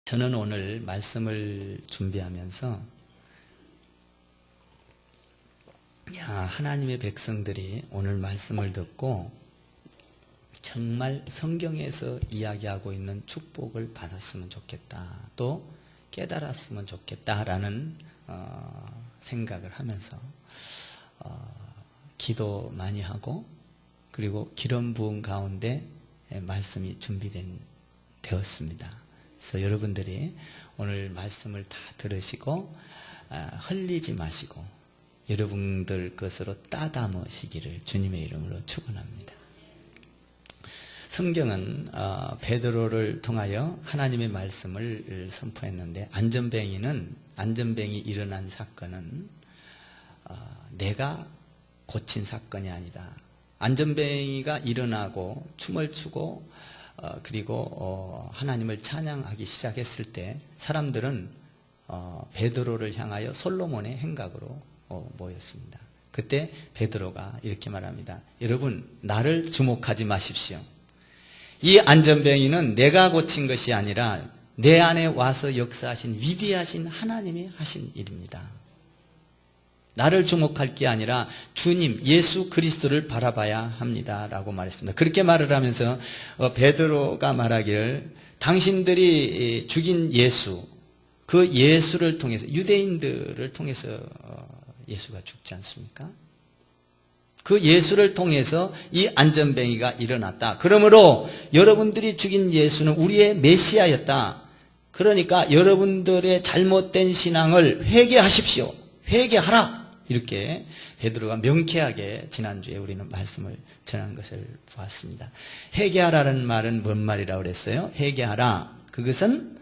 저는 오늘 말씀을 준비하면서 하나님의 백성들이 오늘 말씀을 듣고 정말 성경에서 이야기하고 있는 축복을 받았으면 좋겠다, 또 깨달았으면 좋겠다라는 생각을 하면서 기도 많이 하고, 그리고 기름 부음 가운데 말씀이 되었습니다. 그래서 여러분들이 오늘 말씀을 다 들으시고 흘리지 마시고 여러분들 것으로 따담으시기를 주님의 이름으로 축원합니다. 성경은 베드로를 통하여 하나님의 말씀을 선포했는데, 안전뱅이 일어난 사건은 내가 고친 사건이 아니다. 안전뱅이가 일어나고 춤을 추고 그리고 하나님을 찬양하기 시작했을 때 사람들은 베드로를 향하여 솔로몬의 행각으로 모였습니다. 그때 베드로가 이렇게 말합니다. 여러분, 나를 주목하지 마십시오. 이 안전뱅이는 내가 고친 것이 아니라 내 안에 와서 역사하신 위대하신 하나님이 하신 일입니다. 나를 주목할 게 아니라 주님 예수 그리스도를 바라봐야 합니다 라고 말했습니다. 그렇게 말을 하면서 베드로가 말하기를, 당신들이 죽인 예수, 그 예수를 통해서, 유대인들을 통해서 예수가 죽지 않습니까? 그 예수를 통해서 이 안전뱅이가 일어났다. 그러므로 여러분들이 죽인 예수는 우리의 메시아였다. 그러니까 여러분들의 잘못된 신앙을 회개하십시오. 회개하라. 이렇게 베드로가 명쾌하게 지난주에 우리는 말씀을 전한 것을 보았습니다. 회개하라는 말은 뭔 말이라고 그랬어요? 회개하라. 그것은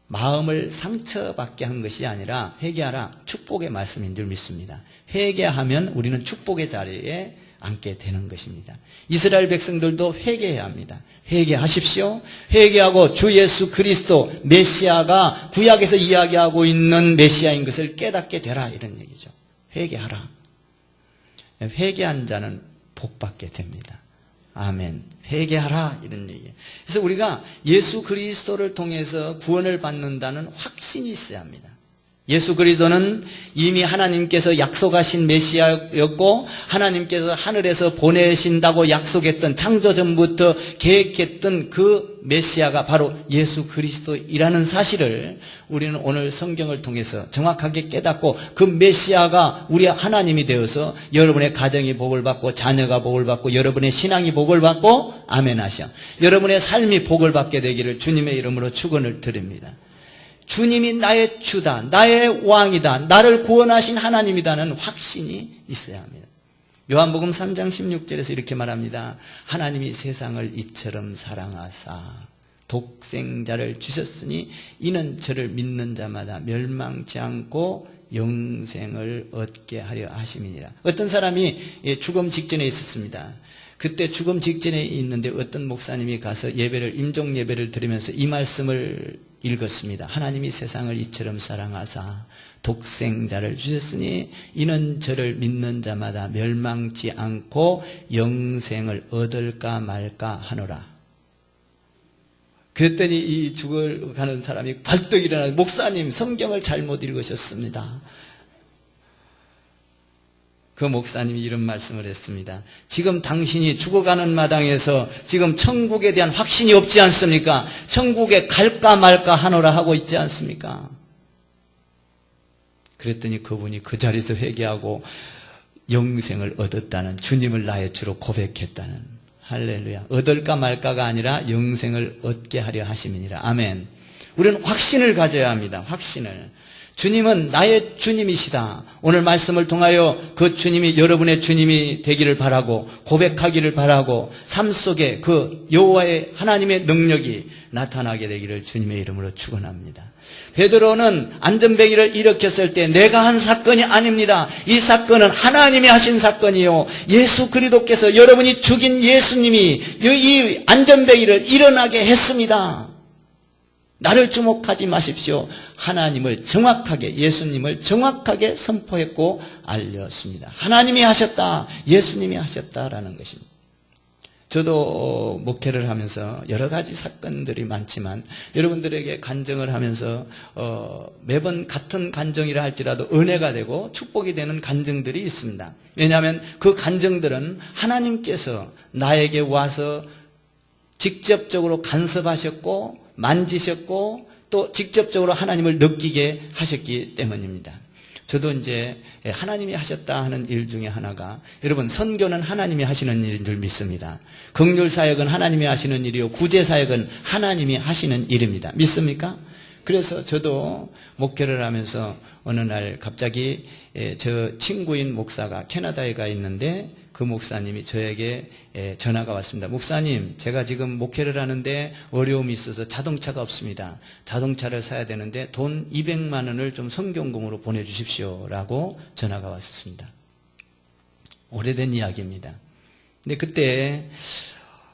마음을 상처받게 한 것이 아니라 회개하라, 축복의 말씀인 줄 믿습니다. 회개하면 우리는 축복의 자리에 앉게 되는 것입니다. 이스라엘 백성들도 회개해야 합니다. 회개하십시오. 회개하고 주 예수 그리스도 메시아가 구약에서 이야기하고 있는 메시아인 것을 깨닫게 되라, 이런 얘기죠. 회개하라. 회개한 자는 복받게 됩니다. 아멘. 회개하라, 이런 얘기예요. 그래서 우리가 예수 그리스도를 통해서 구원을 받는다는 확신이 있어야 합니다. 예수 그리스도는 이미 하나님께서 약속하신 메시아였고, 하나님께서 하늘에서 보내신다고 약속했던, 창조전부터 계획했던 그 메시아가 바로 예수 그리스도이라는 사실을 우리는 오늘 성경을 통해서 정확하게 깨닫고, 그 메시아가 우리 하나님이 되어서 여러분의 가정이 복을 받고, 자녀가 복을 받고, 여러분의 신앙이 복을 받고, 아멘 하셔. 여러분의 삶이 복을 받게 되기를 주님의 이름으로 축원을 드립니다. 주님이 나의 주다, 나의 왕이다, 나를 구원하신 하나님이다는 확신이 있어야 합니다. 요한복음 3장 16절에서 이렇게 말합니다. 하나님이 세상을 이처럼 사랑하사 독생자를 주셨으니 이는 저를 믿는 자마다 멸망치 않고 영생을 얻게 하려 하심이니라. 어떤 사람이 죽음 직전에 있었습니다. 그때 죽음 직전에 있는데 어떤 목사님이 가서 임종 예배를 드리면서 이 말씀을 읽었습니다. 하나님이 세상을 이처럼 사랑하사 독생자를 주셨으니 이는 저를 믿는 자마다 멸망치 않고 영생을 얻을까 말까 하노라. 그랬더니 이 죽어가는 사람이 발떡 일어나, 목사님 성경을 잘못 읽으셨습니다. 그 목사님이 이런 말씀을 했습니다. 지금 당신이 죽어가는 마당에서 지금 천국에 대한 확신이 없지 않습니까? 천국에 갈까 말까 하노라 하고 있지 않습니까? 그랬더니 그분이 그 자리에서 회개하고 영생을 얻었다는, 주님을 나의 주로 고백했다는, 할렐루야. 얻을까 말까가 아니라 영생을 얻게 하려 하심이니라. 아멘. 우리는 확신을 가져야 합니다. 확신을. 주님은 나의 주님이시다. 오늘 말씀을 통하여 그 주님이 여러분의 주님이 되기를 바라고, 고백하기를 바라고, 삶 속에 그 여호와의 하나님의 능력이 나타나게 되기를 주님의 이름으로 축원합니다. 베드로는 안전뱅이를 일으켰을 때 내가 한 사건이 아닙니다. 이 사건은 하나님이 하신 사건이요, 예수 그리스도께서 여러분이 죽인 예수님이 이 안전뱅이를 일어나게 했습니다. 나를 주목하지 마십시오. 하나님을 정확하게, 예수님을 정확하게 선포했고 알렸습니다. 하나님이 하셨다, 예수님이 하셨다라는 것입니다. 저도 목회를 하면서 여러 가지 사건들이 많지만 여러분들에게 간증을 하면서 매번 같은 간증이라 할지라도 은혜가 되고 축복이 되는 간증들이 있습니다. 왜냐하면 그 간증들은 하나님께서 나에게 와서 직접적으로 간섭하셨고 만지셨고 또 직접적으로 하나님을 느끼게 하셨기 때문입니다. 저도 이제 하나님이 하셨다 하는 일 중에 하나가, 여러분, 선교는 하나님이 하시는 일인 줄 믿습니다. 긍휼 사역은 하나님이 하시는 일이요, 구제 사역은 하나님이 하시는 일입니다. 믿습니까? 그래서 저도 목회를 하면서 어느 날 갑자기 저 친구인 목사가 캐나다에 가 있는데 그 목사님이 저에게 전화가 왔습니다. 목사님, 제가 지금 목회를 하는데 어려움이 있어서 자동차가 없습니다. 자동차를 사야 되는데 돈 200만 원을 좀 성경공으로 보내주십시오 라고 전화가 왔었습니다. 오래된 이야기입니다. 근데 그때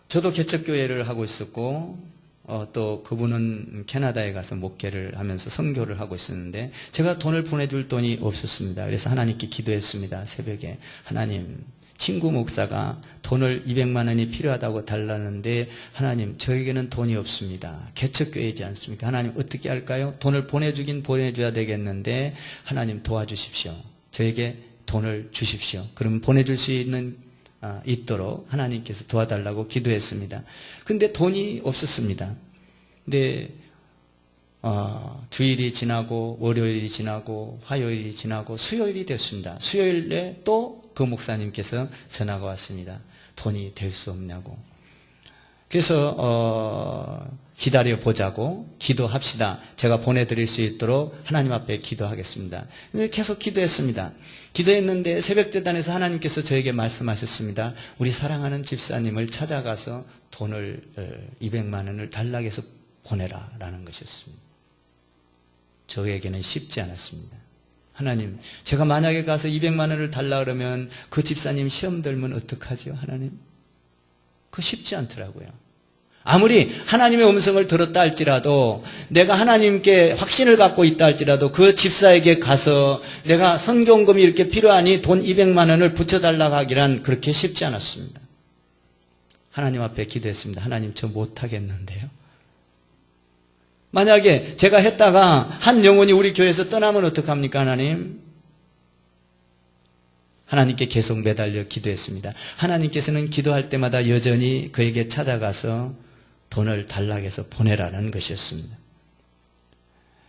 저도 개척교회를 하고 있었고 또 그분은 캐나다에 가서 목회를 하면서 선교를 하고 있었는데 제가 돈을 보내줄 돈이 없었습니다. 그래서 하나님께 기도했습니다. 새벽에. 하나님, 친구 목사가 돈을 200만 원이 필요하다고 달라는데 하나님, 저에게는 돈이 없습니다. 개척교회이지 않습니까? 하나님, 어떻게 할까요? 돈을 보내주긴 보내줘야 되겠는데 하나님 도와주십시오. 저에게 돈을 주십시오. 그럼 보내줄 수 있도록 하나님께서 도와달라고 기도했습니다. 근데 돈이 없었습니다. 근데 주일이 지나고 월요일이 지나고 화요일이 지나고 수요일이 됐습니다. 수요일에 또 그 목사님께서 전화가 왔습니다. 돈이 될 수 없냐고. 그래서 기다려 보자고, 기도합시다. 제가 보내드릴 수 있도록 하나님 앞에 기도하겠습니다. 계속 기도했습니다. 기도했는데 새벽대단에서 하나님께서 저에게 말씀하셨습니다. 우리 사랑하는 집사님을 찾아가서 돈을 200만 원을 단락해서 보내라 라는 것이었습니다. 저에게는 쉽지 않았습니다. 하나님, 제가 만약에 가서 200만 원을 달라 그러면 그 집사님 시험 들면 어떡하죠? 하나님, 그거 쉽지 않더라고요. 아무리 하나님의 음성을 들었다 할지라도, 내가 하나님께 확신을 갖고 있다 할지라도 그 집사에게 가서 내가 선교금이 이렇게 필요하니 돈 200만 원을 붙여달라고 하기란 그렇게 쉽지 않았습니다. 하나님 앞에 기도했습니다. 하나님, 저 못하겠는데요. 만약에 제가 했다가 한 영혼이 우리 교회에서 떠나면 어떡합니까, 하나님? 하나님께 계속 매달려 기도했습니다. 하나님께서는 기도할 때마다 여전히 그에게 찾아가서 돈을 단락해서 보내라는 것이었습니다.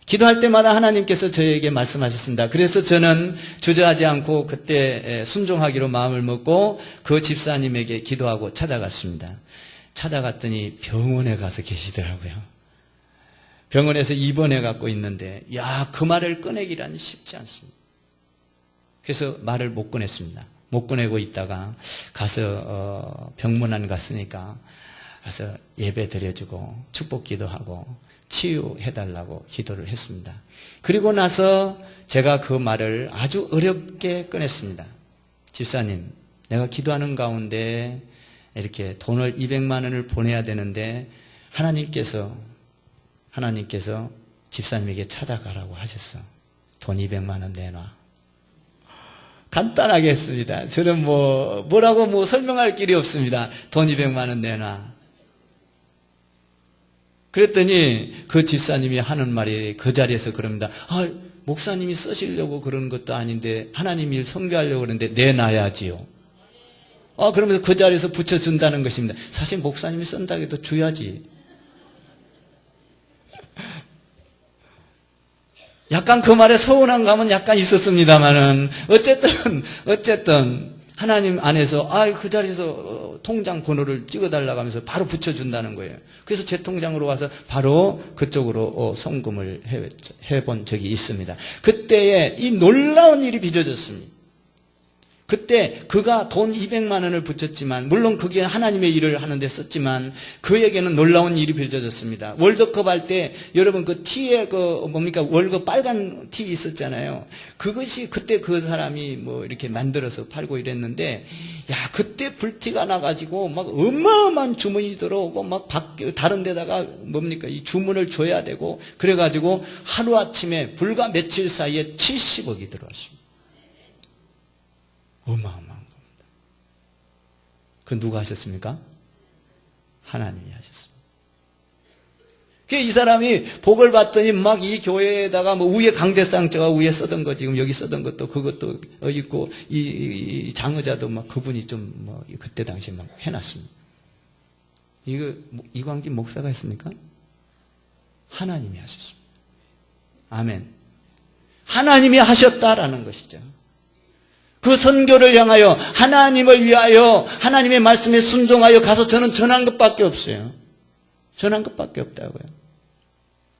기도할 때마다 하나님께서 저에게 말씀하셨습니다. 그래서 저는 주저하지 않고 그때 순종하기로 마음을 먹고 그 집사님에게 기도하고 찾아갔습니다. 찾아갔더니 병원에 가서 계시더라고요. 병원에서 입원해 갖고 있는데, 그 말을 꺼내기란 쉽지 않습니다. 그래서 말을 못 꺼냈습니다. 못 꺼내고 있다가 가서 병문안 갔으니까 가서 예배 드려주고 축복 기도하고 치유해달라고 기도를 했습니다. 그리고 나서 제가 그 말을 아주 어렵게 꺼냈습니다. 집사님, 내가 기도하는 가운데 이렇게 돈을 200만 원을 보내야 되는데 하나님께서 집사님에게 찾아가라고 하셨어. 돈 200만 원 내놔. 간단하게 했습니다. 저는 뭐라고 설명할 길이 없습니다. 돈 200만 원 내놔. 그랬더니 그 집사님이 하는 말이 그 자리에서 그럽니다. 목사님이 쓰시려고 그러는 것도 아닌데 하나님 일 선교하려고 그러는데 내놔야지요. 그러면서 그 자리에서 붙여준다는 것입니다. 사실 목사님이 쓴다고 해도 줘야지. 약간 그 말에 서운한 감은 약간 있었습니다만은 어쨌든 하나님 안에서 그 자리에서 통장 번호를 찍어달라고 하면서 바로 붙여준다는 거예요. 그래서 제 통장으로 와서 바로 그쪽으로 송금을 해본 적이 있습니다. 그때에 이 놀라운 일이 빚어졌습니다. 그때 그가 돈 200만 원을 붙였지만, 물론 그게 하나님의 일을 하는데 썼지만 그에게는 놀라운 일이 빚어졌습니다. 월드컵 할 때 여러분 그 티에 월급 빨간 티 있었잖아요. 그것이 그때 그 사람이 이렇게 만들어서 팔고 이랬는데, 그때 불티가 나가지고 막 어마어마한 주문이 들어오고 막 다른 데다가 이 주문을 줘야 되고, 그래가지고 하루아침에 불과 며칠 사이에 70억이 들어왔습니다. 어마어마한 겁니다. 그 누가 하셨습니까? 하나님이 하셨습니다. 이 사람이 복을 받더니 막 이 교회에다가 뭐 위에 강대상자가 위에 쓰던 거 지금 여기 쓰던 것도 그것도 있고 이 장의자도 막 그분이 좀 뭐 그때 당시에 막 해놨습니다. 이거 이광진 목사가 했습니까? 하나님이 하셨습니다. 아멘. 하나님이 하셨다라는 것이죠. 그 선교를 향하여 하나님을 위하여 하나님의 말씀에 순종하여 가서 저는 전한 것밖에 없어요. 전한 것밖에 없다고요.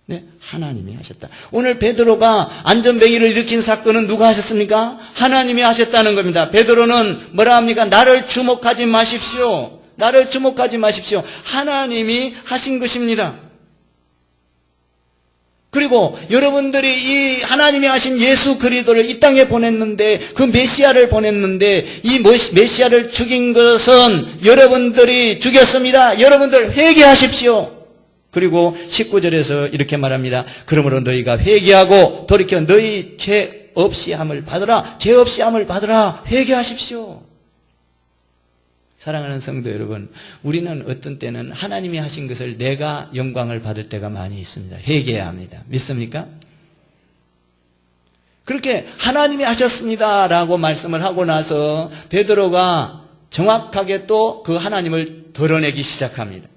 네, 하나님이 하셨다. 오늘 베드로가 안전뱅이를 일으킨 사건은 누가 하셨습니까? 하나님이 하셨다는 겁니다. 베드로는 뭐라 합니까? 나를 주목하지 마십시오. 나를 주목하지 마십시오. 하나님이 하신 것입니다. 그리고 여러분들이 이 하나님이 하신 예수 그리스도를 이 땅에 보냈는데 그 메시아를 보냈는데 이 메시아를 죽인 것은 여러분들이 죽였습니다. 여러분들 회개하십시오. 그리고 19절에서 이렇게 말합니다. 그러므로 너희가 회개하고 돌이켜 너희 죄 없이 함을 받으라. 죄 없이 함을 받으라. 회개하십시오. 사랑하는 성도 여러분, 우리는 어떤 때는 하나님이 하신 것을 내가 영광을 받을 때가 많이 있습니다. 회개해야 합니다. 믿습니까? 그렇게 하나님이 하셨습니다라고 말씀을 하고 나서 베드로가 정확하게 또 그 하나님을 드러내기 시작합니다.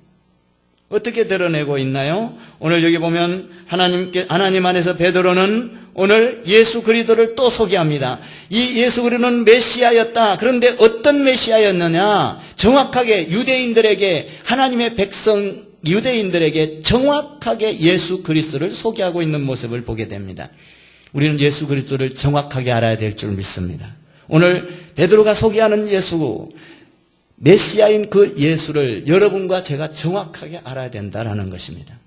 어떻게 드러내고 있나요? 오늘 여기 보면 하나님 안에서 베드로는 오늘 예수 그리스도를 또 소개합니다. 이 예수 그리스도는 메시아였다. 그런데 어떤 메시아였느냐? 정확하게 유대인들에게 하나님의 백성 유대인들에게 정확하게 예수 그리스도를 소개하고 있는 모습을 보게 됩니다. 우리는 예수 그리스도를 정확하게 알아야 될 줄 믿습니다. 오늘 베드로가 소개하는 예수 메시아인 그 예수를 여러분과 제가 정확하게 알아야 된다라는 것입니다.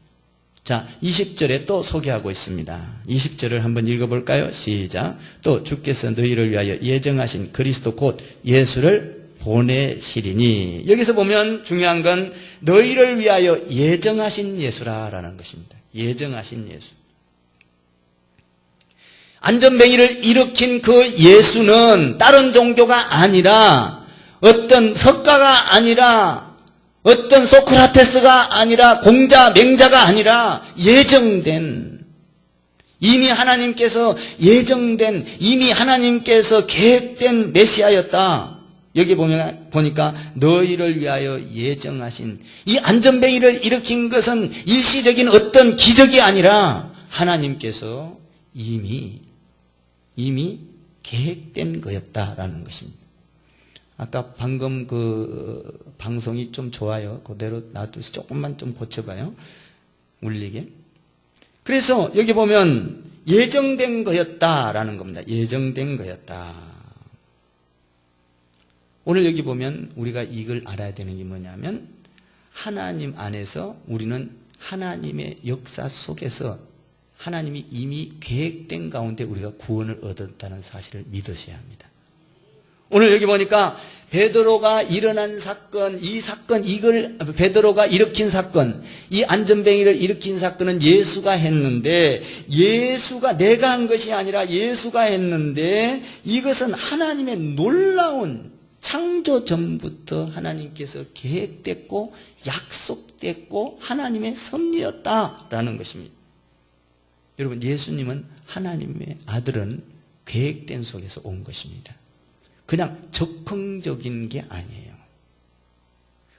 자, 20절에 또 소개하고 있습니다. 20절을 한번 읽어볼까요? 시작. 또 주께서 너희를 위하여 예정하신 그리스도 곧 예수를 보내시리니. 여기서 보면 중요한 건 너희를 위하여 예정하신 예수라라는 것입니다. 예정하신 예수. 안전뱅이를 일으킨 그 예수는 다른 종교가 아니라 어떤 석가가 아니라 어떤 소크라테스가 아니라 공자, 맹자가 아니라 예정된 이미 하나님께서 예정된 이미 하나님께서 계획된 메시아였다. 여기 보니까 너희를 위하여 예정하신 이 안전뱅이를 일으킨 것은 일시적인 어떤 기적이 아니라 하나님께서 이미 계획된 거였다라는 것입니다. 아까 방금 그 방송이 좀 좋아요. 그대로 놔두서 조금만 좀 고쳐봐요. 울리게. 그래서 여기 보면 예정된 거였다라는 겁니다. 예정된 거였다. 오늘 여기 보면 우리가 이걸 알아야 되는 게 뭐냐면 하나님 안에서 우리는 하나님의 역사 속에서 하나님이 이미 계획된 가운데 우리가 구원을 얻었다는 사실을 믿으셔야 합니다. 오늘 여기 보니까 베드로가 일어난 사건, 이걸 베드로가 일으킨 사건, 이 안전뱅이를 일으킨 사건은 예수가 했는데 예수가 내가 한 것이 아니라 예수가 했는데 이것은 하나님의 놀라운 창조 전부터 하나님께서 계획됐고 약속됐고 하나님의 섭리였다라는 것입니다. 여러분, 예수님은 하나님의 아들은 계획된 속에서 온 것입니다. 그냥 적흥적인 게 아니에요.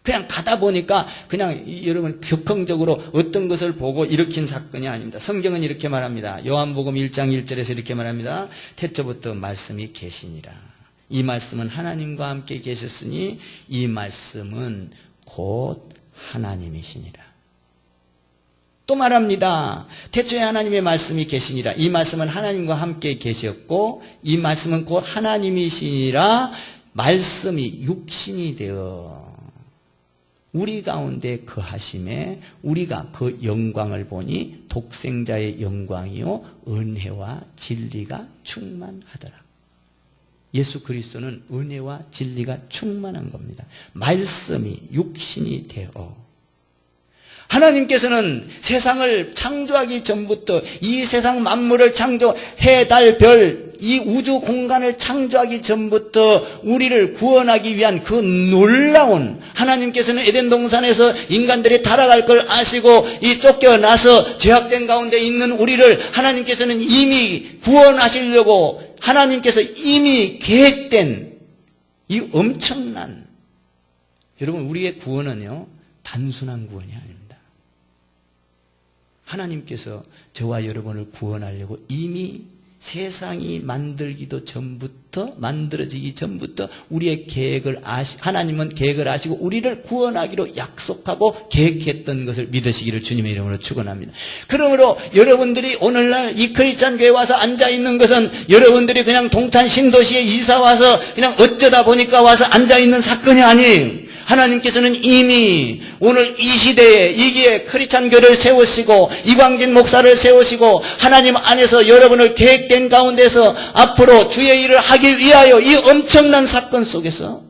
그냥 가다 보니까 그냥 여러분 격흥적으로 어떤 것을 보고 일으킨 사건이 아닙니다. 성경은 이렇게 말합니다. 요한복음 1장 1절에서 이렇게 말합니다. 태초부터 말씀이 계시니라. 이 말씀은 하나님과 함께 계셨으니 이 말씀은 곧 하나님이시니라. 또 말합니다. 태초에 하나님의 말씀이 계시니라. 이 말씀은 하나님과 함께 계셨고 이 말씀은 곧 하나님이시니라. 말씀이 육신이 되어 우리 가운데 거하심에 우리가 그 영광을 보니 독생자의 영광이요 은혜와 진리가 충만하더라. 예수 그리스도는 은혜와 진리가 충만한 겁니다. 말씀이 육신이 되어 하나님께서는 세상을 창조하기 전부터 이 세상 만물을 해, 달, 별, 이 우주 공간을 창조하기 전부터 우리를 구원하기 위한 그 놀라운, 하나님께서는 에덴 동산에서 인간들이 타락할 걸 아시고 이 쫓겨나서 죄악된 가운데 있는 우리를 하나님께서는 이미 구원하시려고 하나님께서 이미 계획된 이 엄청난, 여러분, 우리의 구원은요 단순한 구원이 아닙니다. 하나님께서 저와 여러분을 구원하려고 이미 세상이 만들어지기 전부터 우리의 하나님은 계획을 아시고 우리를 구원하기로 약속하고 계획했던 것을 믿으시기를 주님의 이름으로 축원합니다. 그러므로 여러분들이 오늘날 이 크리스찬 교회에 와서 앉아있는 것은 여러분들이 그냥 동탄 신도시에 이사 와서 그냥 어쩌다 보니까 와서 앉아있는 사건이 아니에요. 하나님께서는 이미 오늘 이 시대에 이기에 크리스찬 교회를 세우시고 이광진 목사를 세우시고 하나님 안에서 여러분을 계획된 가운데서 앞으로 주의 일을 하기 위하여 이 엄청난 사건 속에서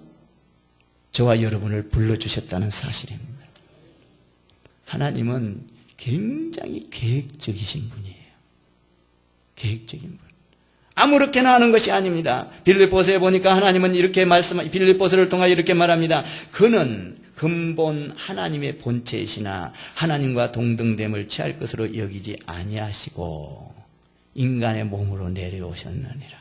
저와 여러분을 불러주셨다는 사실입니다. 하나님은 굉장히 계획적이신 분이에요. 계획적인 분. 아무렇게나 하는 것이 아닙니다. 빌립보서에 보니까 하나님은 빌립보서를 통하여 이렇게 말합니다. 그는 근본 하나님의 본체이시나 하나님과 동등됨을 취할 것으로 여기지 아니하시고 인간의 몸으로 내려오셨느니라.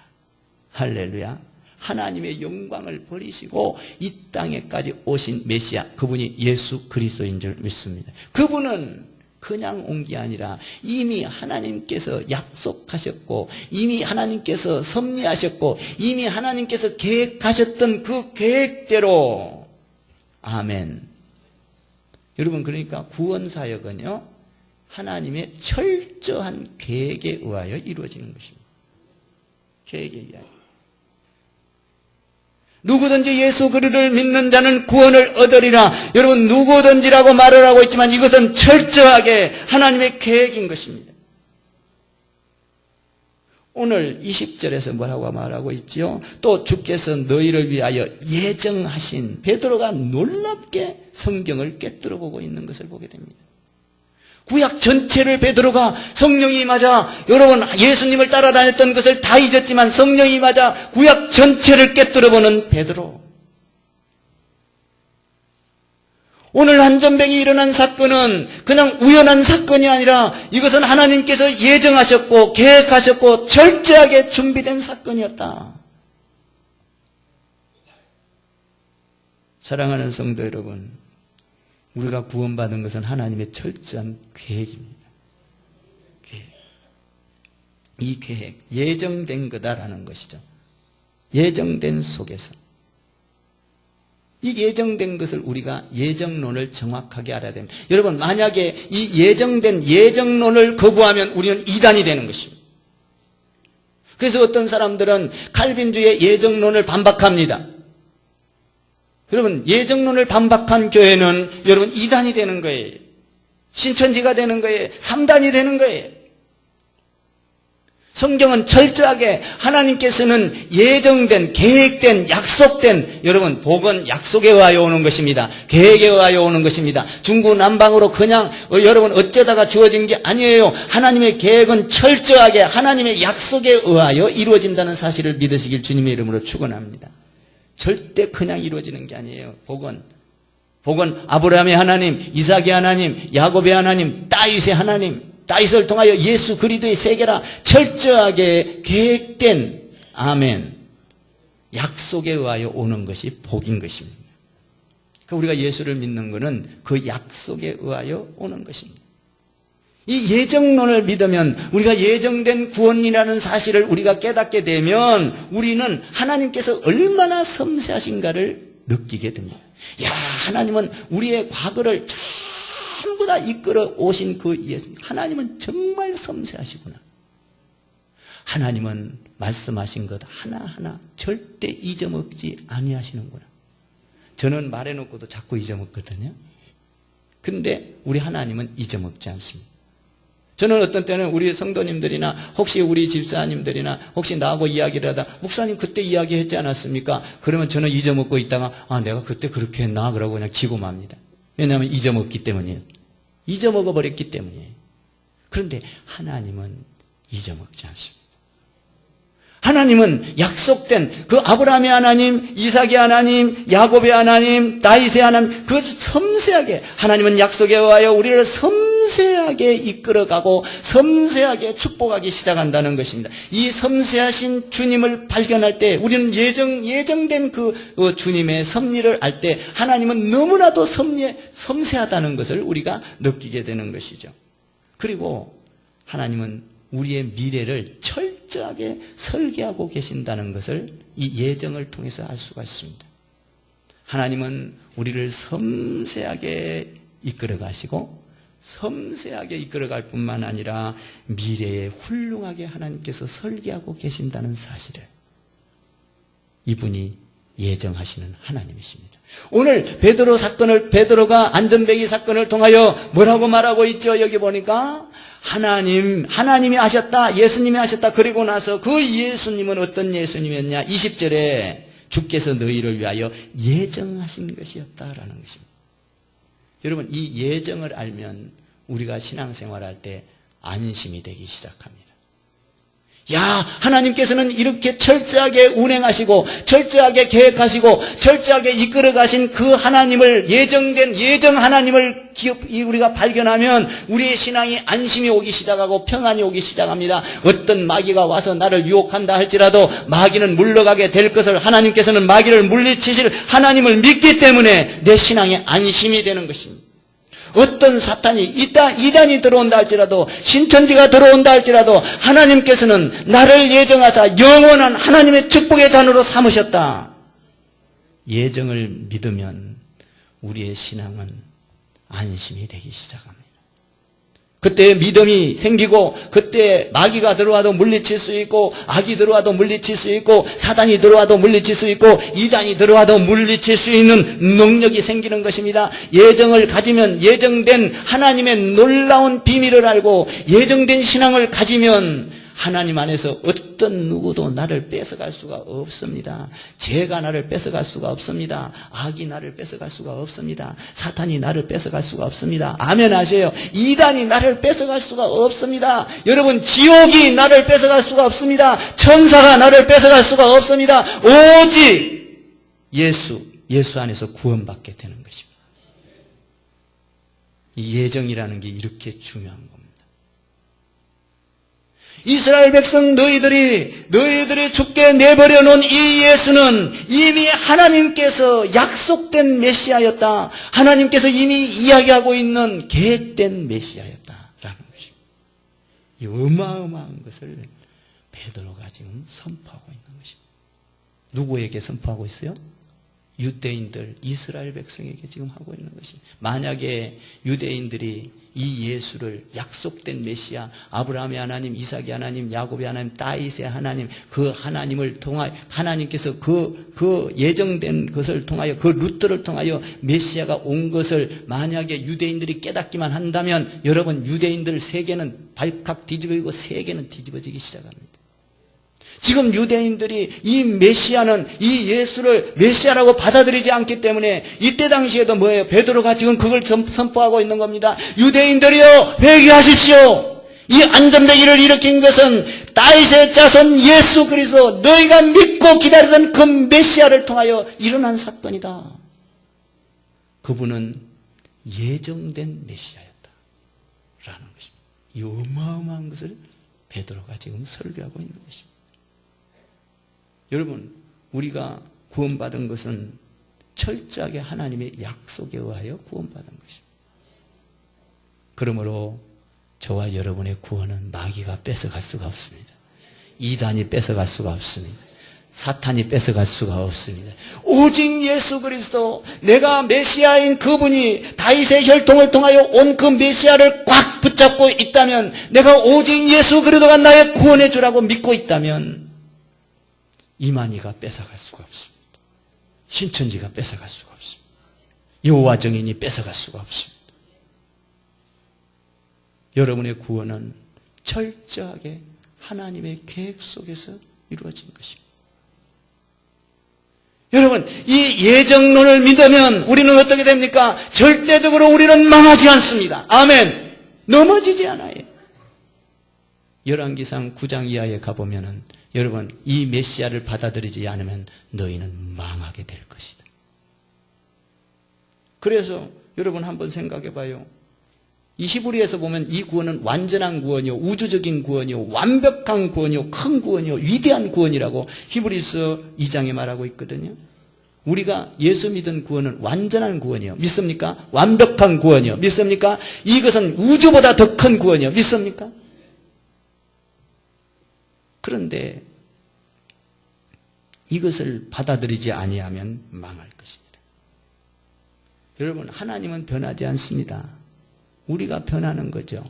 할렐루야. 하나님의 영광을 버리시고 이 땅에까지 오신 메시아, 그분이 예수 그리스도인 줄 믿습니다. 그분은 그냥 온 게 아니라 이미 하나님께서 약속하셨고 이미 하나님께서 섭리하셨고 이미 하나님께서 계획하셨던 그 계획대로, 아멘. 여러분, 그러니까 구원사역은요 하나님의 철저한 계획에 의하여 이루어지는 것입니다. 계획에 의하여. 누구든지 예수 그리스도를 믿는 자는 구원을 얻으리라. 여러분, 누구든지라고 말을 하고 있지만 이것은 철저하게 하나님의 계획인 것입니다. 오늘 20절에서 뭐라고 말하고 있지요? 또 주께서 너희를 위하여 예정하신, 베드로가 놀랍게 성경을 꿰뚫어 보고 있는 것을 보게 됩니다. 구약 전체를 베드로가 성령이 맞아, 여러분 예수님을 따라다녔던 것을 다 잊었지만 성령이 맞아 구약 전체를 꿰뚫어보는 베드로. 오늘 한전병이 일어난 사건은 그냥 우연한 사건이 아니라 이것은 하나님께서 예정하셨고 계획하셨고 철저하게 준비된 사건이었다. 사랑하는 성도 여러분, 우리가 구원받은 것은 하나님의 철저한 계획입니다. 계획. 이 계획, 예정된 거다라는 것이죠. 예정된 속에서. 이 예정된 것을 우리가 예정론을 정확하게 알아야 됩니다. 여러분, 만약에 이 예정된 예정론을 거부하면 우리는 이단이 되는 것입니다. 그래서 어떤 사람들은 칼빈주의 예정론을 반박합니다. 여러분, 예정론을 반박한 교회는 여러분 이단이 되는 거예요. 신천지가 되는 거예요. 3단이 되는 거예요. 성경은 철저하게 하나님께서는 예정된, 계획된, 약속된, 여러분 복은 약속에 의하여 오는 것입니다. 계획에 의하여 오는 것입니다. 중구난방으로 그냥 여러분 어쩌다가 주어진 게 아니에요. 하나님의 계획은 철저하게 하나님의 약속에 의하여 이루어진다는 사실을 믿으시길 주님의 이름으로 축원합니다. 절대 그냥 이루어지는 게 아니에요. 복은 아브라함의 하나님, 이삭의 하나님, 야곱의 하나님, 다윗의 하나님, 다윗을 통하여 예수 그리스도의 세계라 철저하게 계획된, 아멘, 약속에 의하여 오는 것이 복인 것입니다. 그러니까 우리가 예수를 믿는 것은 그 약속에 의하여 오는 것입니다. 이 예정론을 믿으면, 우리가 예정된 구원이라는 사실을 우리가 깨닫게 되면 우리는 하나님께서 얼마나 섬세하신가를 느끼게 됩니다. 야, 하나님은 우리의 과거를 전부 다 이끌어 오신 그 예수, 하나님은 정말 섬세하시구나. 하나님은 말씀하신 것 하나하나 절대 잊어먹지 아니하시는구나. 저는 말해놓고도 자꾸 잊어먹거든요. 근데 우리 하나님은 잊어먹지 않습니다. 저는 어떤 때는 우리 성도님들이나 혹시 우리 집사님들이나 혹시 나하고 이야기를 하다, 목사님 그때 이야기했지 않았습니까? 그러면 저는 잊어먹고 있다가 내가 그때 그렇게 했나? 그러고 그냥 지고 맙니다. 왜냐하면 잊어먹기 때문이에요. 잊어먹어 버렸기 때문이에요. 그런데 하나님은 잊어먹지 않습니다. 하나님은 약속된 그 아브라함의 하나님, 이삭의 하나님, 야곱의 하나님, 다윗의 하나님, 그것을 섬세하게 하나님은 약속에 의하여 우리를 섬세하게 이끌어가고 섬세하게 축복하기 시작한다는 것입니다. 이 섬세하신 주님을 발견할 때 우리는 예정된 그 주님의 섭리를 알 때 하나님은 너무나도 섬세하다는 것을 우리가 느끼게 되는 것이죠. 그리고 하나님은 우리의 미래를 철저하게 설계하고 계신다는 것을 이 예정을 통해서 알 수가 있습니다. 하나님은 우리를 섬세하게 이끌어 가시고 섬세하게 이끌어 갈 뿐만 아니라 미래에 훌륭하게 하나님께서 설계하고 계신다는 사실을 이분이 예정하시는 하나님이십니다. 오늘 베드로가 안전뱅이 사건을 통하여 뭐라고 말하고 있죠? 여기 보니까 하나님이 하셨다, 예수님이 하셨다. 그리고 나서 그 예수님은 어떤 예수님이었냐? 20절에 주께서 너희를 위하여 예정하신 것이었다라는 것입니다. 여러분, 이 예정을 알면 우리가 신앙생활할 때 안심이 되기 시작합니다. 야, 하나님께서는 이렇게 철저하게 운행하시고 철저하게 계획하시고 철저하게 이끌어 가신 그 하나님을 예정 하나님을 우리가 발견하면 우리의 신앙이 안심이 오기 시작하고 평안이 오기 시작합니다. 어떤 마귀가 와서 나를 유혹한다 할지라도 마귀는 물러가게 될 것을 하나님께서는 마귀를 물리치실 하나님을 믿기 때문에 내 신앙에 안심이 되는 것입니다. 어떤 사탄이 이단이 들어온다 할지라도 신천지가 들어온다 할지라도 하나님께서는 나를 예정하사 영원한 하나님의 축복의 잔으로 삼으셨다. 예정을 믿으면 우리의 신앙은 안심이 되기 시작합니다. 그때 믿음이 생기고 그때 마귀가 들어와도 물리칠 수 있고 악이 들어와도 물리칠 수 있고 사단이 들어와도 물리칠 수 있고 이단이 들어와도 물리칠 수 있는 능력이 생기는 것입니다. 예정을 가지면 예정된 하나님의 놀라운 비밀을 알고 예정된 신앙을 가지면 하나님 안에서 어떤 누구도 나를 뺏어갈 수가 없습니다. 죄가 나를 뺏어갈 수가 없습니다. 악이 나를 뺏어갈 수가 없습니다. 사탄이 나를 뺏어갈 수가 없습니다. 아멘 하세요. 이단이 나를 뺏어갈 수가 없습니다. 여러분, 지옥이 나를 뺏어갈 수가 없습니다. 천사가 나를 뺏어갈 수가 없습니다. 오직 예수 안에서 구원받게 되는 것입니다. 이 예정이라는 게 이렇게 중요한 겁니다. 이스라엘 백성 너희들이 죽게 내버려 놓은 이 예수는 이미 하나님께서 약속된 메시아였다. 하나님께서 이미 이야기하고 있는 계획된 메시아였다라는 것입니다. 이 어마어마한 것을 베드로가 지금 선포하고 있는 것입니다. 누구에게 선포하고 있어요? 유대인들, 이스라엘 백성에게 지금 하고 있는 것입니다. 만약에 유대인들이 이 예수를 약속된 메시아, 아브라함의 하나님, 이삭의 하나님, 야곱의 하나님, 다윗의 하나님, 그 하나님을 통하여 하나님께서 그 예정된 것을 통하여 그 루트를 통하여 메시아가 온 것을 만약에 유대인들이 깨닫기만 한다면 여러분, 유대인들 세계는 발칵 뒤집어지고 세계는 뒤집어지기 시작합니다. 지금 유대인들이 이 메시아는 이 예수를 메시아라고 받아들이지 않기 때문에 이때 당시에도 뭐예요? 베드로가 지금 그걸 선포하고 있는 겁니다. 유대인들이여 회개하십시오. 이 안전뱅이를 일으킨 것은 다윗의 자손 예수 그리스도 너희가 믿고 기다리던 그 메시아를 통하여 일어난 사건이다. 그분은 예정된 메시아였다 라는 것입니다. 이 어마어마한 것을 베드로가 지금 설교하고 있는 것입니다. 여러분, 우리가 구원받은 것은 철저하게 하나님의 약속에 의하여 구원받은 것입니다. 그러므로 저와 여러분의 구원은 마귀가 뺏어갈 수가 없습니다. 이단이 뺏어갈 수가 없습니다. 사탄이 뺏어갈 수가 없습니다. 오직 예수 그리스도, 내가 메시아인 그분이 다윗의 혈통을 통하여 온 그 메시아를 꽉 붙잡고 있다면, 내가 오직 예수 그리스도가 나의 구원해 주라고 믿고 있다면 이만희가 뺏어갈 수가 없습니다. 신천지가 뺏어갈 수가 없습니다. 여호와 증인이 뺏어갈 수가 없습니다. 여러분의 구원은 철저하게 하나님의 계획 속에서 이루어진 것입니다. 여러분, 이 예정론을 믿으면 우리는 어떻게 됩니까? 절대적으로 우리는 망하지 않습니다. 아멘. 넘어지지 않아요. 열왕기상 9장 이하에 가보면은 여러분, 이 메시아를 받아들이지 않으면 너희는 망하게 될 것이다. 그래서 여러분 한번 생각해 봐요. 이 히브리에서 보면 이 구원은 완전한 구원이요, 우주적인 구원이요, 완벽한 구원이요, 큰 구원이요, 위대한 구원이라고 히브리서 2장에 말하고 있거든요. 우리가 예수 믿은 구원은 완전한 구원이요. 믿습니까? 완벽한 구원이요. 믿습니까? 이것은 우주보다 더 큰 구원이요. 믿습니까? 그런데 이것을 받아들이지 아니하면 망할 것입니다. 여러분, 하나님은 변하지 않습니다. 우리가 변하는 거죠.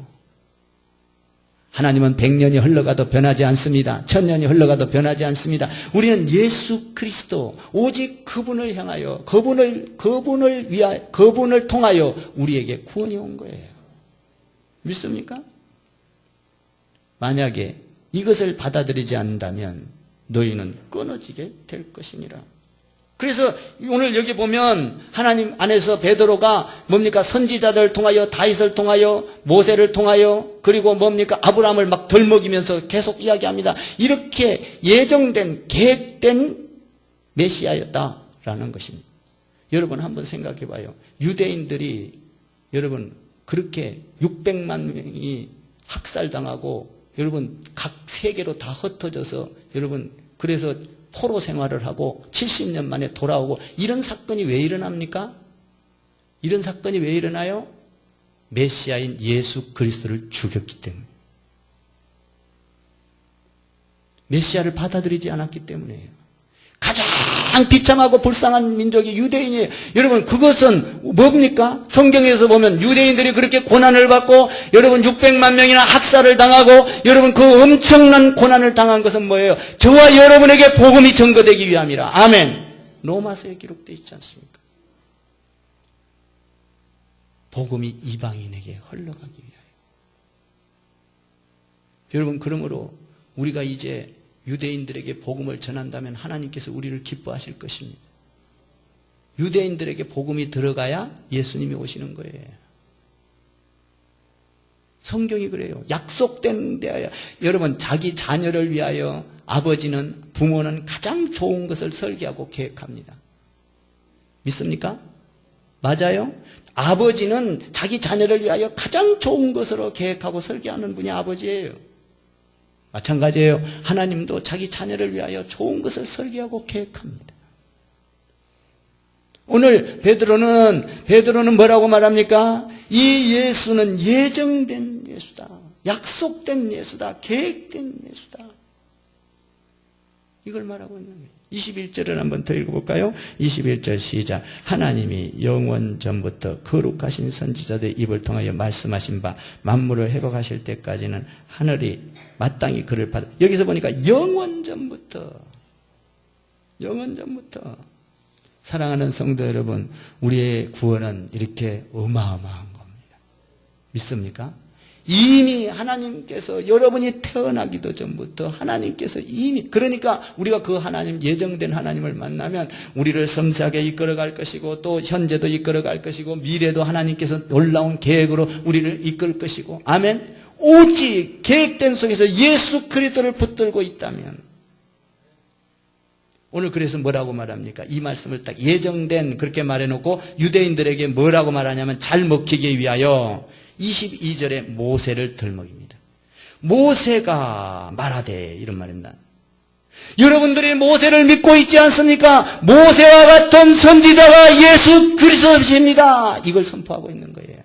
하나님은 100년이 흘러가도 변하지 않습니다. 1000년이 흘러가도 변하지 않습니다. 우리는 예수 그리스도, 오직 그분을 향하여, 그분을 통하여 우리에게 구원이 온 거예요. 믿습니까? 만약에 이것을 받아들이지 않는다면 너희는 끊어지게 될 것이니라. 그래서 오늘 여기 보면 하나님 안에서 베드로가 뭡니까? 선지자들을 통하여, 다윗을 통하여, 모세를 통하여, 그리고 뭡니까? 아브라함을 막 덜먹이면서 계속 이야기합니다. 이렇게 예정된, 계획된 메시아였다라는 것입니다. 여러분 한번 생각해 봐요. 유대인들이 여러분 그렇게 600만 명이 학살당하고 여러분 각 세계로 다 흩어져서 여러분 그래서 포로 생활을 하고 70년 만에 돌아오고 이런 사건이 왜 일어납니까? 이런 사건이 왜 일어나요? 메시아인 예수 그리스도를 죽였기 때문에. 메시아를 받아들이지 않았기 때문이에요. 가장 비참하고 불쌍한 민족이 유대인이에요. 여러분 그것은 뭡니까? 성경에서 보면 유대인들이 그렇게 고난을 받고 여러분 600만 명이나 학살을 당하고 여러분 그 엄청난 고난을 당한 것은 뭐예요? 저와 여러분에게 복음이 전거되기 위함이라. 아멘. 로마서에 기록되어 있지 않습니까? 복음이 이방인에게 흘러가기 위하여. 여러분 그러므로 우리가 이제 유대인들에게 복음을 전한다면 하나님께서 우리를 기뻐하실 것입니다. 유대인들에게 복음이 들어가야 예수님이 오시는 거예요. 성경이 그래요. 약속된 데야. 여러분 자기 자녀를 위하여 아버지는, 부모는 가장 좋은 것을 설계하고 계획합니다. 믿습니까? 맞아요? 아버지는 자기 자녀를 위하여 가장 좋은 것으로 계획하고 설계하는 분이 아버지예요. 마찬가지예요. 하나님도 자기 자녀를 위하여 좋은 것을 설계하고 계획합니다. 오늘 베드로는 뭐라고 말합니까? 이 예수는 예정된 예수다. 약속된 예수다. 계획된 예수다. 이걸 말하고 있는 거예요. 21절을 한번 더 읽어볼까요? 21절 시작. 하나님이 영원 전부터 거룩하신 선지자들의 입을 통하여 말씀하신 바 만물을 회복하실 때까지는 하늘이 마땅히 그를 받아. 여기서 보니까 영원 전부터 사랑하는 성도 여러분, 우리의 구원은 이렇게 어마어마한 겁니다. 믿습니까? 이미 하나님께서 여러분이 태어나기도 전부터 하나님께서 이미, 그러니까 우리가 그 하나님, 예정된 하나님을 만나면 우리를 섬세하게 이끌어갈 것이고 또 현재도 이끌어갈 것이고 미래도 하나님께서 놀라운 계획으로 우리를 이끌 것이고, 아멘. 오직 계획된 속에서 예수 그리스도를 붙들고 있다면, 오늘 그래서 뭐라고 말합니까? 이 말씀을 딱 예정된 그렇게 말해놓고 유대인들에게 뭐라고 말하냐면 잘 먹히기 위하여 22절에 모세를 덜먹입니다. 모세가 말하되, 이런 말입니다. 여러분들이 모세를 믿고 있지 않습니까? 모세와 같은 선지자가 예수 그리스도십니다. 이걸 선포하고 있는 거예요.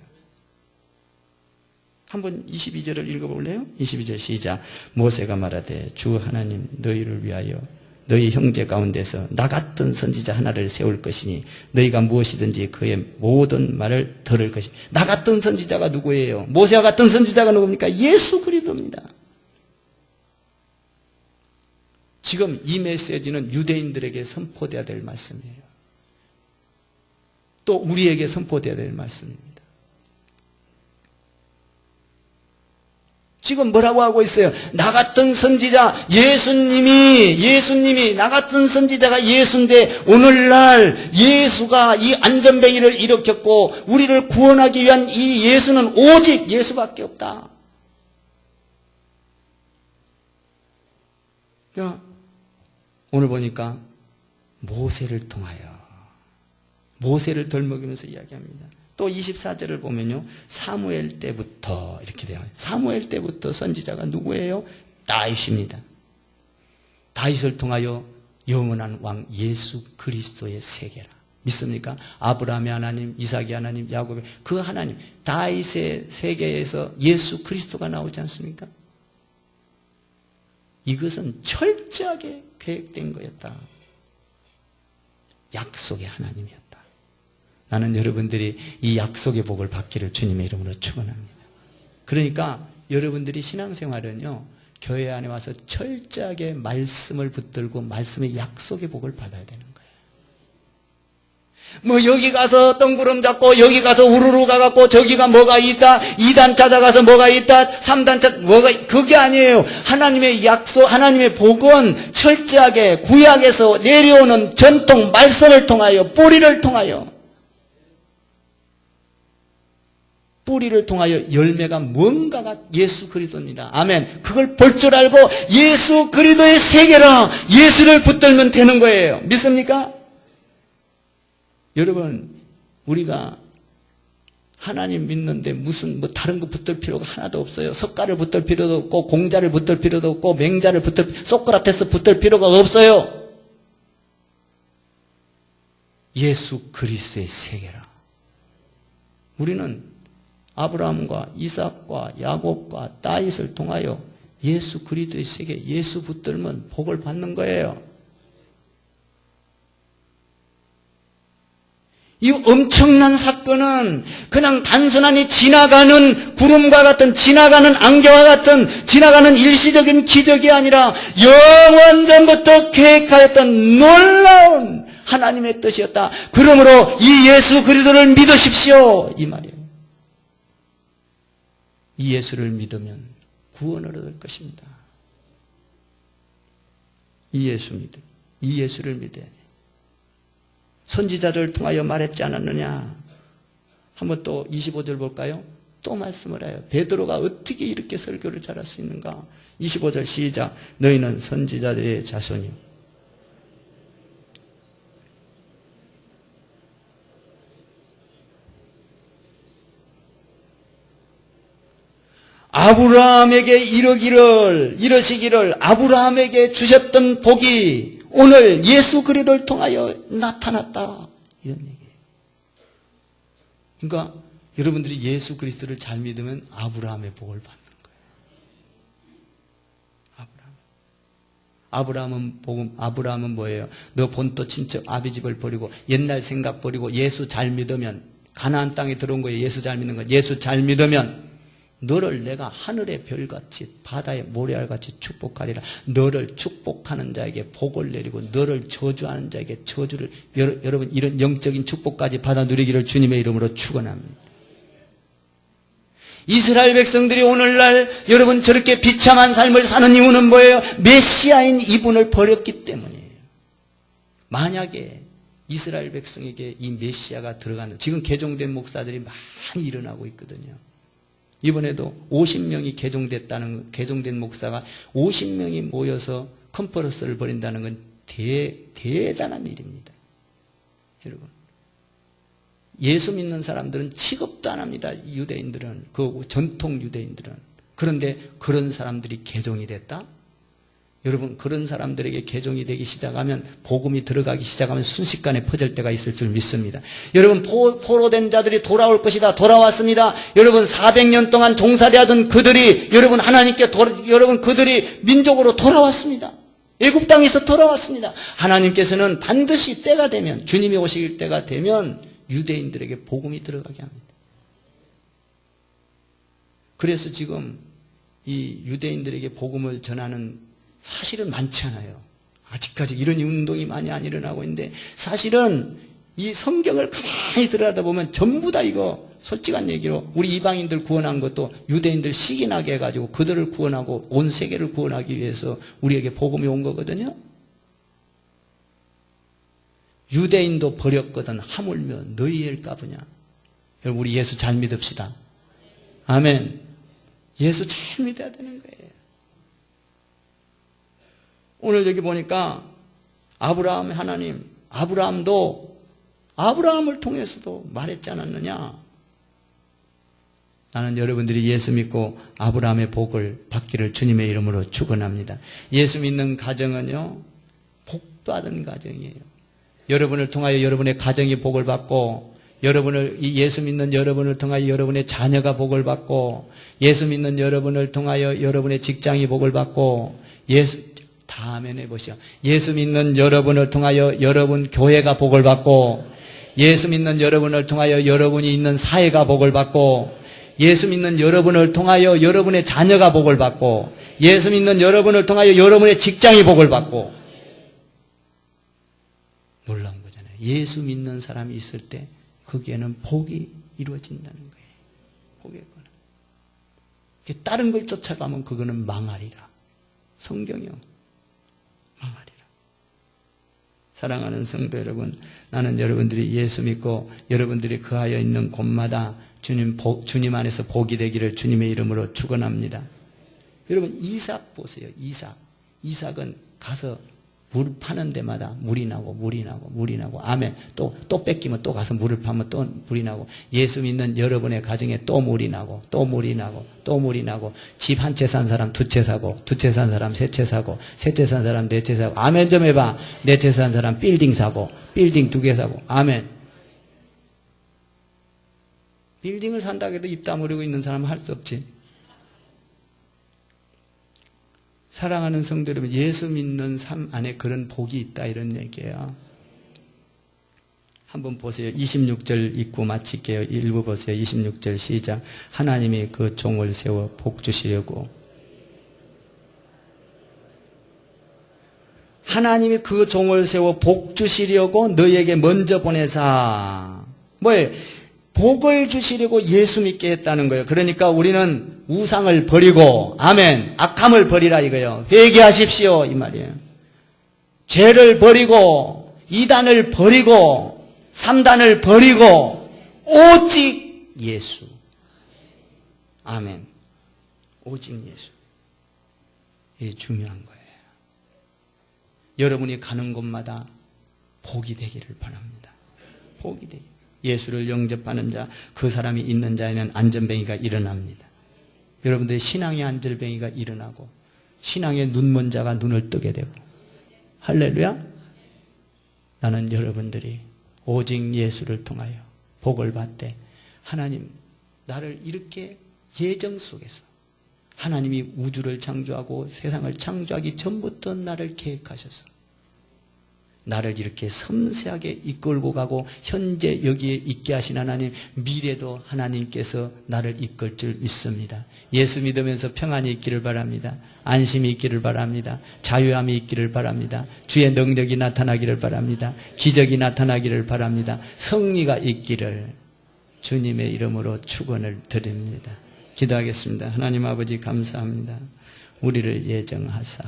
한번 22절을 읽어볼래요? 22절 시작. 모세가 말하되 주 하나님 너희를 위하여 너희 형제 가운데서 나 같은 선지자 하나를 세울 것이니 너희가 무엇이든지 그의 모든 말을 들을 것이니. 나 같은 선지자가 누구예요? 모세와 같은 선지자가 누굽니까? 예수 그리스도입니다. 지금 이 메시지는 유대인들에게 선포되어야 될 말씀이에요. 또 우리에게 선포되어야 될 말씀입니다. 지금 뭐라고 하고 있어요? 나 같은 선지자, 예수님이 나 같은 선지자가 예수인데 오늘날 예수가 이 안전뱅이를 일으켰고 우리를 구원하기 위한 이 예수는 오직 예수밖에 없다. 오늘 보니까 모세를 덜먹이면서 이야기합니다. 또 24절을 보면요, 사무엘 때부터 이렇게 돼요. 사무엘 때부터 선지자가 누구예요? 다윗입니다. 다윗을 통하여 영원한 왕 예수 그리스도의 세계라. 믿습니까? 아브라함의 하나님, 이삭의 하나님, 야곱의 그 하나님, 다윗의 세계에서 예수 그리스도가 나오지 않습니까? 이것은 철저하게 계획된 거였다. 약속의 하나님이었다. 나는 여러분들이 이 약속의 복을 받기를 주님의 이름으로 축원합니다. 그러니까 여러분들이 신앙생활은요, 교회 안에 와서 철저하게 말씀을 붙들고 말씀의 약속의 복을 받아야 되는 거예요. 뭐 여기 가서 덩구름 잡고 여기 가서 우르르 가갖고 저기가 뭐가 있다, 2단 찾아가서 뭐가 있다, 3단 찾아 뭐가, 그게 아니에요. 하나님의 약속, 하나님의 복은 철저하게 구약에서 내려오는 전통 말씀을 통하여, 뿌리를 통하여 열매가 뭔가가 예수 그리스도입니다. 아멘. 그걸 볼 줄 알고 예수 그리스도의 세계라, 예수를 붙들면 되는 거예요. 믿습니까? 여러분, 우리가 하나님 믿는데 무슨 뭐 다른 거 붙들 필요가 하나도 없어요. 석가를 붙들 필요도 없고, 공자를 붙들 필요도 없고, 맹자를 소크라테스 붙들 필요가 없어요. 예수 그리스도의 세계라. 우리는 아브라함과 이삭과 야곱과 다윗을 통하여 예수 그리스도의 세계, 예수 붙들면 복을 받는 거예요. 이 엄청난 사건은 그냥 단순하니 지나가는 구름과 같은, 지나가는 안개와 같은, 지나가는 일시적인 기적이 아니라 영원전부터 계획하였던 놀라운 하나님의 뜻이었다. 그러므로 이 예수 그리스도를 믿으십시오, 이 말이에요. 이 예수를 믿으면 구원을 얻을 것입니다. 이 예수를 믿어야 돼. 선지자를 통하여 말했지 않았느냐? 한번 또 25절 볼까요? 또 말씀을 해요. 베드로가 어떻게 이렇게 설교를 잘할 수 있는가? 25절 시작. 너희는 선지자들의 자손이요. 아브라함에게 이러시기를 아브라함에게 주셨던 복이 오늘 예수 그리스도를 통하여 나타났다. 이런 얘기예요. 그러니까 여러분들이 예수 그리스도를 잘 믿으면 아브라함의 복을 받는 거예요. 아브라함은 뭐예요? 너 본토 친척 아비집을 버리고 옛날 생각 버리고 예수 잘 믿으면, 가나안 땅에 들어온 거예요. 예수 잘 믿는 거. 예수 잘 믿으면 너를 내가 하늘의 별같이 바다의 모래알같이 축복하리라. 너를 축복하는 자에게 복을 내리고 너를 저주하는 자에게 저주를, 여러분 이런 영적인 축복까지 받아 누리기를 주님의 이름으로 축원합니다. 이스라엘 백성들이 오늘날 여러분 저렇게 비참한 삶을 사는 이유는 뭐예요? 메시아인 이분을 버렸기 때문이에요. 만약에 이스라엘 백성에게 이 메시아가 들어가는, 지금 개종된 목사들이 많이 일어나고 있거든요. 이번에도 50명이 개종된 목사가 50명이 모여서 컨퍼런스를 벌인다는 건 대단한 일입니다. 여러분, 예수 믿는 사람들은 취급도 안 합니다. 유대인들은, 그 전통 유대인들은. 그런데 그런 사람들이 개종이 됐다? 여러분, 그런 사람들에게 개종이 되기 시작하면, 복음이 들어가기 시작하면 순식간에 퍼질 때가 있을 줄 믿습니다. 여러분, 포로된 자들이 돌아올 것이다. 돌아왔습니다. 여러분, 400년 동안 종살이 하던 그들이, 여러분, 하나님께 여러분, 그들이 민족으로 돌아왔습니다. 애굽 땅에서 돌아왔습니다. 하나님께서는 반드시 때가 되면, 주님이 오실 때가 되면 유대인들에게 복음이 들어가게 합니다. 그래서 지금 이 유대인들에게 복음을 전하는 사실은 많지 않아요. 아직까지 이런 운동이 많이 안 일어나고 있는데, 사실은 이 성경을 가만히 들여다보면 전부 다 이거 솔직한 얘기로 우리 이방인들 구원한 것도 유대인들 시기나게 해가지고 그들을 구원하고 온 세계를 구원하기 위해서 우리에게 복음이 온 거거든요. 유대인도 버렸거든 하물며 너희일까 보냐. 여러분 우리 예수 잘 믿읍시다. 아멘. 예수 잘 믿어야 되는 거예요. 오늘 여기 보니까 아브라함 하나님, 아브라함도 아브라함을 통해서도 말했지 않았느냐. 나는 여러분들이 예수 믿고 아브라함의 복을 받기를 주님의 이름으로 축원합니다. 예수 믿는 가정은요, 복받은 가정이에요. 여러분을 통하여 여러분의 가정이 복을 받고, 예수 믿는 여러분을 통하여 여러분의 자녀가 복을 받고, 예수 믿는 여러분을 통하여 여러분의 직장이 복을 받고, 다음에 해보시오. 예수 믿는 여러분을 통하여 여러분 교회가 복을 받고, 예수 믿는 여러분을 통하여 여러분이 있는 사회가 복을 받고, 예수 믿는 여러분을 통하여 여러분의 자녀가 복을 받고, 예수 믿는 여러분을 통하여 여러분의 직장이 복을 받고. 놀라운 거잖아요. 예수 믿는 사람이 있을 때 거기에는 복이 이루어진다는 거예요. 복이구나. 다른 걸 쫓아가면 그거는 망하리라. 성경이요. 망하리라. 사랑하는 성도 여러분, 나는 여러분들이 예수 믿고 여러분들이 거하여 있는 곳마다 주님 안에서 복이 되기를 주님의 이름으로 축원합니다. 여러분 이삭 보세요. 이삭은 가서 물 파는 데마다 물이 나고 아멘. 또 뺏기면 또 가서 물을 파면 또 물이 나고, 예수 믿는 여러분의 가정에 또 물이 나고 집 한 채 산 사람 두 채 사고, 두 채 산 사람 세 채 사고, 세 채 산 사람 네 채 사고, 아멘 좀 해봐. 네 채 산 사람 빌딩 사고, 빌딩 2개 사고, 아멘. 빌딩을 산다고 해도 입 다물고 있는 사람은 할 수 없지. 사랑하는 성도 여러분, 예수 믿는 삶 안에 그런 복이 있다 이런 얘기예요. 한번 보세요. 26절 읽고 마칠게요. 읽어보세요. 26절 시작. 하나님이 그 종을 세워 복 주시려고, 하나님이 그 종을 세워 복 주시려고 너희에게 먼저 보내사. 뭐예요? 복을 주시려고 예수 믿게 했다는 거예요. 그러니까 우리는 우상을 버리고, 아멘, 악함을 버리라 이거예요. 회개하십시오 이 말이에요. 죄를 버리고, 이단을 버리고, 삼단을 버리고, 오직 예수. 아멘. 오직 예수. 이게 중요한 거예요. 여러분이 가는 곳마다 복이 되기를 바랍니다. 복이 되기를. 예수를 영접하는 자, 그 사람이 있는 자에는 안전뱅이가 일어납니다. 여러분들의 신앙의 안전뱅이가 일어나고, 신앙의 눈먼 자가 눈을 뜨게 되고, 할렐루야. 나는 여러분들이 오직 예수를 통하여 복을 받되, 하나님 나를 이렇게 예정 속에서, 하나님이 우주를 창조하고 세상을 창조하기 전부터 나를 계획하셔서 나를 이렇게 섬세하게 이끌고 가고 현재 여기에 있게 하신 하나님, 미래도 하나님께서 나를 이끌 줄 믿습니다. 예수 믿으면서 평안이 있기를 바랍니다. 안심이 있기를 바랍니다. 자유함이 있기를 바랍니다. 주의 능력이 나타나기를 바랍니다. 기적이 나타나기를 바랍니다. 승리가 있기를 주님의 이름으로 축원을 드립니다. 기도하겠습니다. 하나님 아버지 감사합니다. 우리를 예정하사